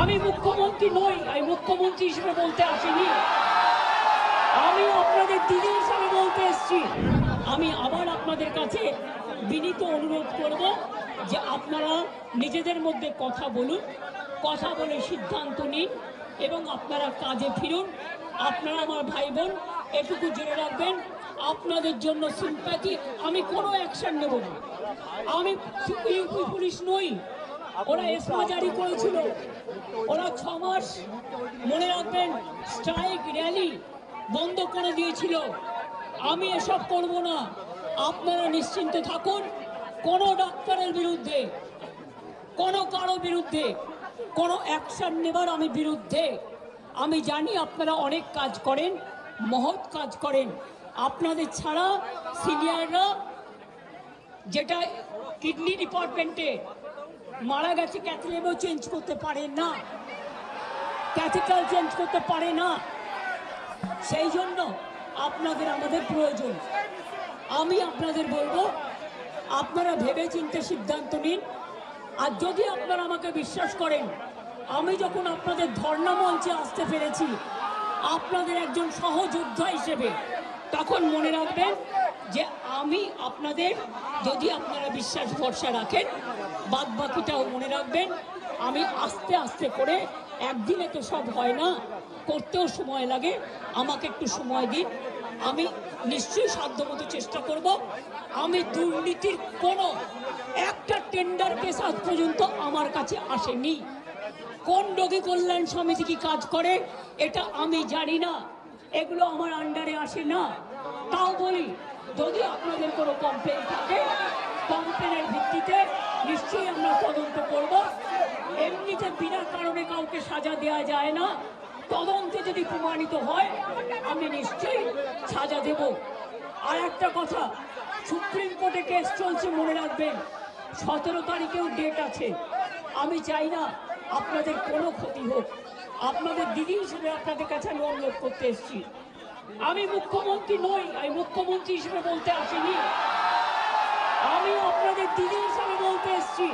আমি মুখ্যমন্ত্রী নই, আমি মুখ্যমন্ত্রী হিসেবে বলতে আসিনি, আমি আপনাদের দিদি হিসেবে বলতে এসেছি। আমি আবার আপনাদের কাছে বিনীত অনুরোধ করব যে আপনারা নিজেদের মধ্যে কথা বলুন, কথা বলে সিদ্ধান্ত নিন এবং আপনারা কাজে ফিরুন। আপনারা আমার ভাই বোন, এটুকু জেনে রাখবেন, আপনাদের জন্য সিম্প্যাথি, আমি কোনো অ্যাকশন নেব না। আমি ইউপি পুলিশ নই, ওরা এসমা জারি করেছিল, ওরা 6 মাস মনে রাখবেন স্ট্রাইক র্যালি বন্ধ করে দিয়েছিল। আমি এসব করব না, আপনারা নিশ্চিন্ত থাকুন। কোনো ডাক্তারের বিরুদ্ধে, কোনো কারো বিরুদ্ধে কোনো অ্যাকশন নেবার আমি বিরুদ্ধে। আমি জানি আপনারা অনেক কাজ করেন, মহৎ কাজ করেন। আপনাদের ছাড়া সিনিয়ররা, যেটা কিডনি ডিপার্টমেন্টে মারা গেছে, ক্যাথলেটও চেঞ্জ করতে পারে না, ক্যাথেটার চেঞ্জ করতে পারে না। সেই জন্য আপনাদের আমাদের প্রয়োজন। আমি আপনাদের বলবো, আপনারা ভেবে চিন্তে সিদ্ধান্ত নিন। আর যদি আপনারা আমাকে বিশ্বাস করেন, আমি যখন আপনাদের ধর্ণা মঞ্চে আসতে পেরেছি আপনাদের একজন সহযোদ্ধা হিসেবে, তখন মনে রাখবেন যে আমি আপনাদের, যদি আপনারা বিশ্বাস ভরসা রাখেন, বাদ বাকিটাও মনে রাখবেন। আমি আস্তে আস্তে করে, একদিনে তো সব হয় না, করতেও সময় লাগে, আমাকে একটু সময় দিন। আমি নিশ্চয়ই সাধ্যমতো চেষ্টা করব। আমি দুর্নীতির কোনো একটা টেন্ডার কেস আজ পর্যন্ত আমার কাছে আসেনি। কোন রোগী কল্যাণ সমিতি কি কাজ করে এটা আমি জানি না, এগুলো আমার আন্ডারে আসে না। তাও বলি, যদি আপনাদের কোনো কমপ্লেন থাকে, কমপ্লেনের ভিত্তিতে নিশ্চয়ই আমরা তদন্ত করব। এমনিতে বিনা কারণে কাউকে সাজা দেওয়া যায় না। তদন্তে যদি প্রমাণিত হয় আমি নিশ্চয়ই সাজা দেব। আর একটা কথা, সুপ্রিম কোর্টে কেস চলছে, মনে রাখবেন 17 তারিখেও ডেট আছে। আমি চাই না আপনাদের কোনো ক্ষতি হোক। আপনাদের দিদি হিসেবে আপনাদের কাছে আমি অনুরোধ করতে এসেছি। আমি মুখ্যমন্ত্রী নই, আমি মুখ্যমন্ত্রী হিসেবে বলতে আসিনি, আমি আপনাদের দিদি হিসেবে বলতে এসেছি।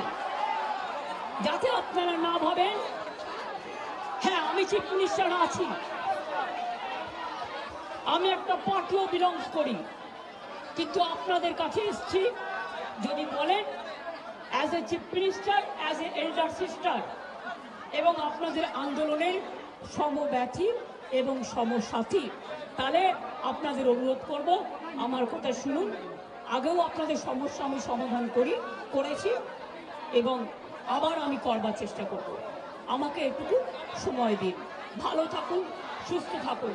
যাতে আপনারা না ভাবেন, হ্যাঁ আমি চিফ মিনিস্টার আছি, আমি একটা পার্টিও বিলংস করি, কিন্তু আপনাদের কাছে এসেছি যদি বলেন as a chief minister, as a elder sister, এবং আপনাদের আন্দোলনের সমব্যথী এবং সমসাথী, তাহলে আপনাদের অনুরোধ করব আমার কথা শুনুন। আগেও আপনাদের সমস্যা আমি সমাধান করেছি এবং আবার আমি করবার চেষ্টা করব। আমাকে একটু সময় দিন। ভালো থাকুন, সুস্থ থাকুন।